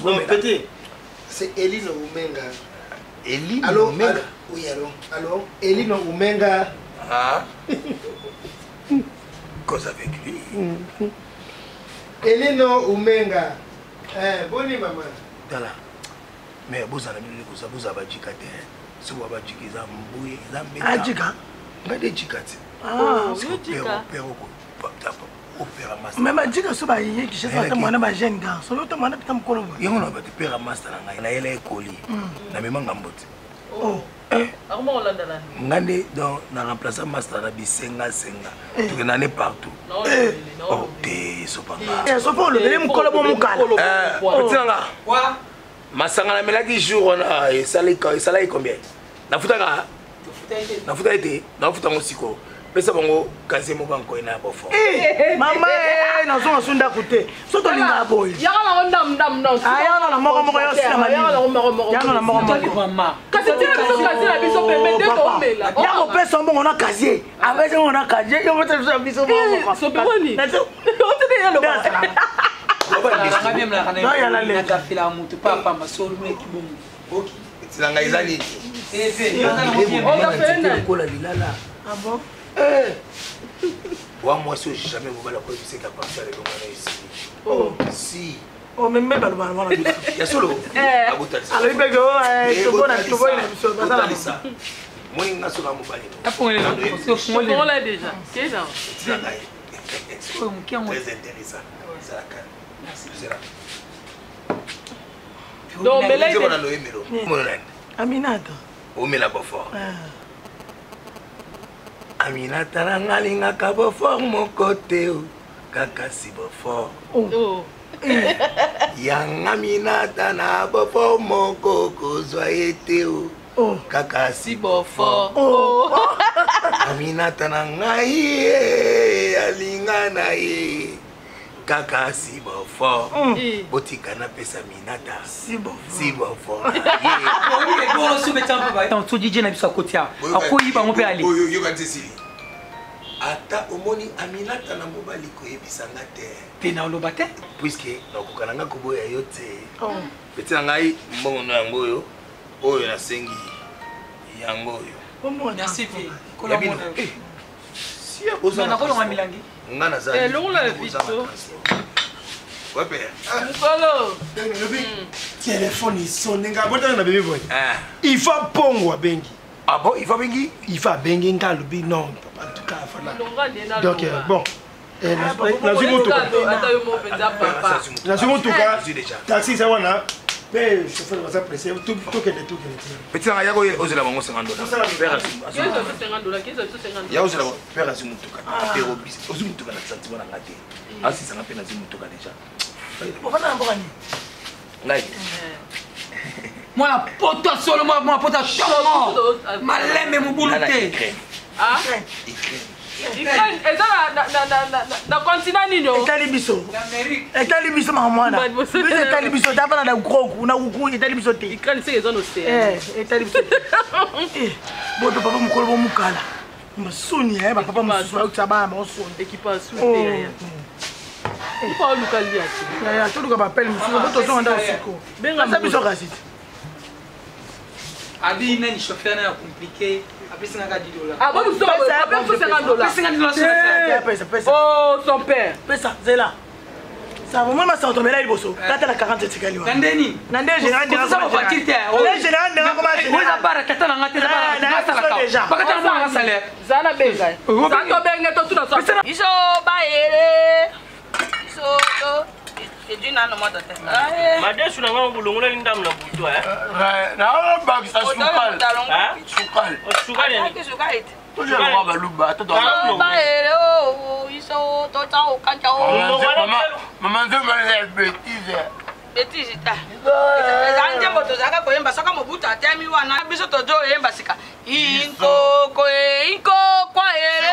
Petit, c'est Elino Umenga. Elino Umenga. Oui, alors, Elino Umenga. Ah. Cause avec lui. Elino Umenga. Boni maman. Voilà. Mais vous avez dit que vous avez dit que si vous avez dit que vous avez dit que vous avez dit que même Adjika so ba yé qui chez ça mwana ba jeune garçon l'autre mwana pita mukolo ba yango na ba te père master na ngai na yele ekoli na mema ngambote oh armo Hollande là ngande donc na remplacer master na bisenga senga tu na ne partout OK so pas so pour le bele mukolo bo mukala petit nga quoi masanga na melaki jour na esala combien na futaka été na futa ngosiko pesa bango kaze mo banko ina bofo mama na so sunda kute so to linga boy yala ndam ayana na moko yo sina mali yana na moko mama kasi tena biso kasi na biso pembe de tomela yako pesa mbongo na kazie avec on a kazie yo vote biso mbongo so pewani o tene yalo nga même la kana na kafila mutu papa masolo meki bomu OK tilanga izali kola lilala ah bon moi si jamais vous allez c'est qu'à partir de l'homme ici si oh même pas le mal ya solo alors il peut que to bona biso bazala ça moi ngaso ka mobali on l'a déjà c'est ça très intéressant ça la calme c'est là donc mais là Aminata o mela ba fort Aminata rangalinga ka ba fort mon côté kaka si ba fort yang Aminata na ba fort mon coco zoyete kaka si ba fort Aminata na ngai alinga na ye kaka si ba fort botika na pesa Aminata si ba fort bon so betam papa tant to DJ na biso kotia akoyi ba ngope ali yo ka tsisi ata omoni Aminata na mobali ko yebisanga te na olobate puisque nakokana nga koboya yo te petina ngai mbongo no yango oyo na sengi yango oyo merci fi kola mona si ya boza na kolonga milangi nga na za longola vito ouais père mukolo Téléphone sonne nga bota na bébé boy il faut pongwa bengi ah bon il faut bengi ngalobi non en tout cas fala donc bon na zumu tuka taxi ça wana pe chauffeur va s'apprécier tout que les tout petit nga yako ozela bango $50 ya ozela père azimu tuka pero bis ozimu tuka na sentiment na ngate asi sanga pe na zimu tuka déjà bofana mbokani ngai mwana poto solo mwana poto tomo malembe mubulute ah na continent nino etali biso mwana biso etali biso tapana na kroku na kuku etali biso te ikani se ezo no se etali biso boto papa mukolo bo mukala masuni papa mususu ba tsaba ma osoni équipation te il faut lukalia ya to luka ba pelle mususu boto to anda siko benga biso kasiti abi nani chauffeur na compliqué apesi nga $10 ah bon nous $50 pesa oh son père pesa zela ça va moi ça tomber là il bosso tata la 40 tikali wa ndeni nande général de ça va partir le général de comment vous a para tata na ngate na sala ka bakata mo salaire zana benga zanto benga to tuna so iso baere iso to ejina no mata te madesu na ngwa bulungula ndam na butu na ba sa sukal sukal ni sukal toujours on va luba to baere iso to ta o kanja o maman de ma bêtise ta zanje moto zaka koyemba soka mobuta atemi wana biso tojo yemba sika inko kwa ere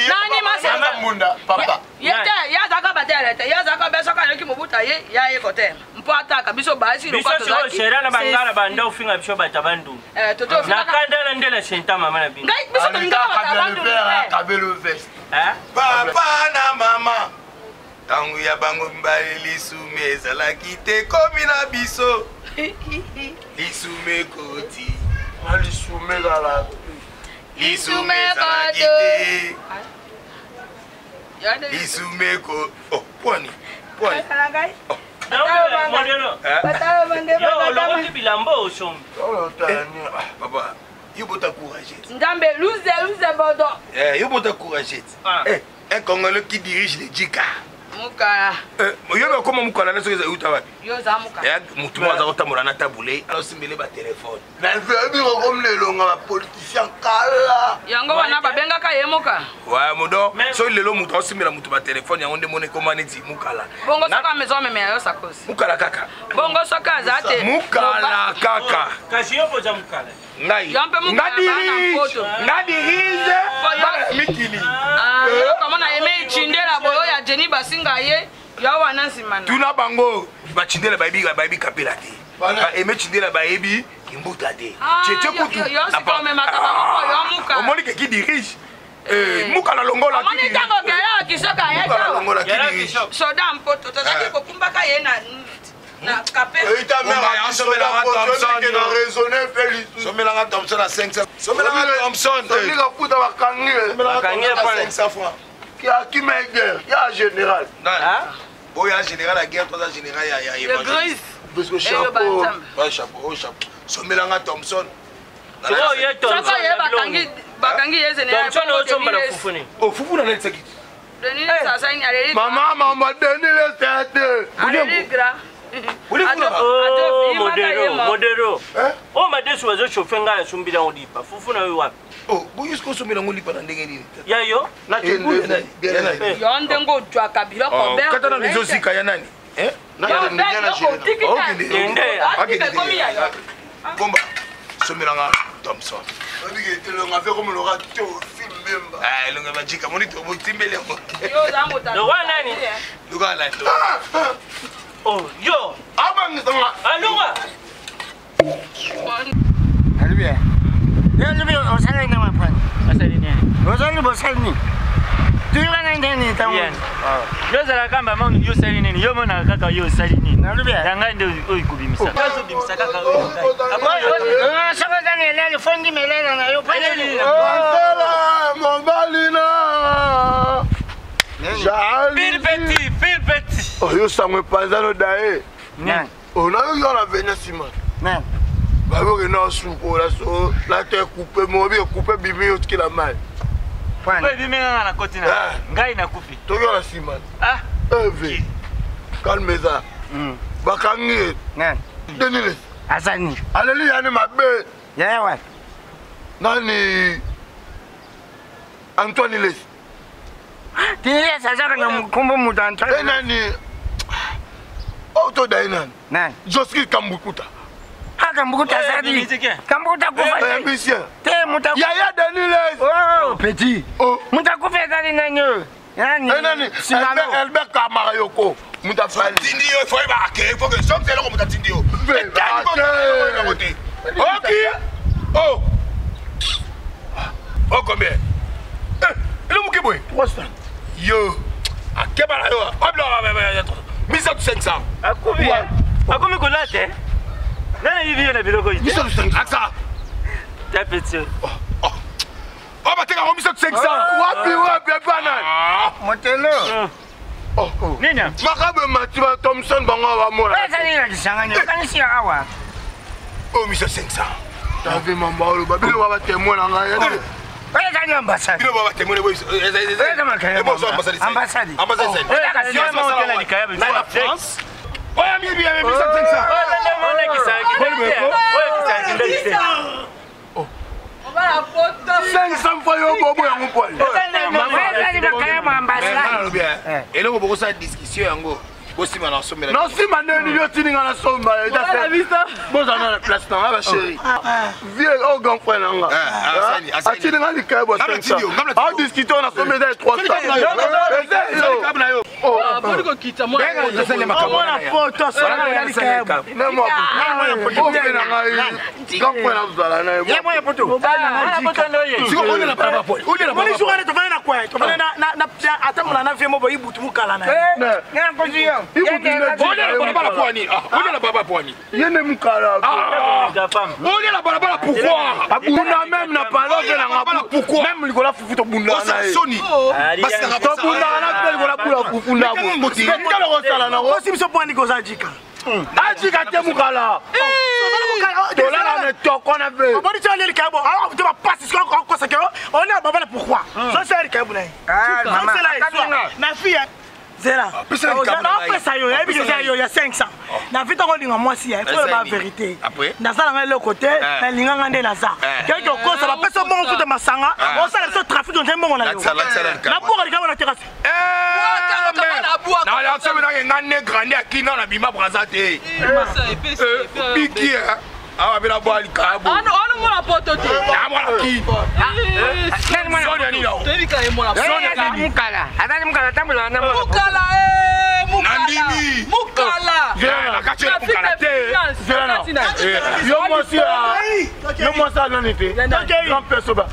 nani masema munda papa yete ya zaka batele te ya zaka beso ka yoki mobuta ye ya ye kote mpo ataka biso basi ro kwa biso shera na bangala banda ufinga biso batabandu toto na kanda na ndela senta mama na binga ngai biso to ngaka batabandu kabelo vest papa na mama Tangu ya bango mbali lisume ezalaki te komi na biso. Lisume koti. Lisume zala. Lisume ezalaki te. Lisume ko. Oh, pwani. Pwani. Papa, you bota courage. Ndambe, luze bodo. You bota courage. Un Congolais qui dirige les Djika. Mukala. Yo comment mukala na soki uta wapi? Yo za mukala. Ya mutu mwaza kotambola na tabule, alors simbele ba téléphone. Na vebi comme les longa ba politicien kala. Yango wana babenga ka yemoka. Ouais, modo, so lelo mutu osimbela mutu ba téléphone yango nde mone komane ti mukala. Bongo soka maison meme yo sakosi. Mukala kaka. Bongo soka zate. Mukala kaka. Kasi yo poza mukala. Ngai. Ngadirige. Mikili. Yo kamona eme chindela boyo ya Jenny Basinga ye. Yo wana simana. Tuna bango ba chindela baibi kapela te. Ba eme chindela baibi kimbuta te. Cheche kutu. Yo sikome makaba ko yo muka. Omoni ke ki dirige. Mukala longola ki. Omoni tango ke yo kisoka ye. Mukala longola ki dirige. Soda mpoto tozaki kokumbaka ye na kapé. Ta mère a sauvé la Thompson qui a raisonné Félix. Somelanga Thompson à 500. Somelanga Thompson. Il a foutu à Kangi. 500 francs. Qui m'a guerre? Il y a un général. Bon, il y a un général à guerre, toi, un général, il y a le gris. Parce que chapeau. Ouais, chapeau. Somelanga Thompson. Oh, il y a Thompson. Bakangi ye général. Thompson au chomba la fufuni. Oh, fufu na neti sakiti. Maman, Denis, c'est Oh, modero. Oh, madesu wazo chofenga ya sumbira ngodipa. Fufu na wewe wapi? Oh, boyo siko sumbira ngolipa na ndenge nini? Ya yo? na kende. yo ndengo twa kabila ko ber. Kata na nizo sika ya nani? Na kende na kende. Bomba. Somelanga Thompson. Obi telo nga fait comme le rato film memba. Ah, le nga majika monito motimbele ngo. Yo zambo ta. Le roi nani? Le roi nani? Oh, yo. Abanga. Alunga. Alibia. Yo libia osala ina mapani. Asali ni. Osala bosali ni. Tuiwa na ndani tamu. Yo zala kamba mamu yo sali nini? Yo mona kaka yo sali nini? Alibia. Yanga ndio oikubimisa. Kazo bimisa kaka oyo. Sasa zani lele fongi melela na yo pale. Osala mobalina. Phil Petit. Oh, yo sangwe panzano dae. Nan. On a eu la veine sima. Nan. Ba yo na soupo la so la te couper mo bi couper bimi yo qui la mal. Wewe bimi ngana na kotina. Ngai na kufi. To yo la sima. Ah. Eve. Calme ça. Bakangi. Nan. Denis. Asani. Alléluia ni mabe. Ya wa. Nani Antoine Les. Tiye sasa kana mkumbu mutanta. Nani Auto Dainan. Nan. Joski Kambukuta. Haka mbukuta sadi. Kambukuta kufa. Monsieur. Te mutakufa. Yaya Denis. Oh, petit. Oh. Mutakufa kali nanyo. Nani Albert Kamarayoko. Mutafali. Tindio, il faut y marquer, il faut que somme c'est là comme Tindio. Ok. Oh. Oh combien? Le moukiboy. 300. Yo. A kebala yo. Obla 1500. Akubia. Akumi kolate. Nani hivi na biloko hivi? 1500. Aksa. Ta petit. Oh ba teka 1500. Wapi bana. Motelo. Oh. Nini? Makabe Matiba Thompson bango wa mora. Pesa ni ngisanganya. Kanisi awa. Oh 1500. T'avais mambo lo babilo wa témoin na ngai. Pesa ni ambassade. Bilo ba témoin boy. Pesa makaya. Ambassade. Ambassade. Kasi mama okela likaya bi. Na France. Oya mi bien 1500. Mona kisaki. Oya kisaki. Oh. On va la photo. 500 fois yo bobo ya mpoil. Pesa ni makaya ambassade. Et là on va faire discussion yango. Bosima na somela. Non si maneni yo tininga na somba. Boza na place na ba chérie. Vieux au grand frère nanga. Ah tininga ni kaya bo 500. Ah discuter na somba de 300. Oh, bodi ko kita moi. Mona photo sana ni kaya. Nemo. Na ngai. Grand frère na zala na. Ya moya photo. Ana photo ndio yeye. Siko on na papa pole. On na papa. Moni suka na tofana quoi to na atamula na femo boyi butu mukala na ngana posiyo Bonne la poignée. Bonne la baba poignée. Yene mukala Bonne la baba pourquoi abuna même na parole de la pourquoi même likola fufu to bunda na Sony parce que to bunda na likola kula fufu na bo ngalo ko sala na ko simso pwani ko zajika ajika te mukala dolala ne toko na be bodi tole le kabo tu vas passer ce qu'on ça que on est baba pourquoi ça c'est le kabo là na fille Zera. Na pesa yo, ebi je yo ya 500. Na vita ko linga mwasi ya, faut la vérité. Na sala ngale côté, na linga ngande na za. Quelque chose ça va pesa bon tout de masanga, on sala ce trafic on tembo na yo. Na boka likaba na terrasse. Na la semaine na ngane grandi akina na bima brazate. Biki ah bila boali kabo. Ono mona poto te. Ah mona ki. Sonia ni yo. Tevika e mona. Sonia mukala. Adani mukala tambula na mona. Mukala Nandimi. Mukala. Zera kache mukala te. Zera. Yo mo sa nanite. Grand personne.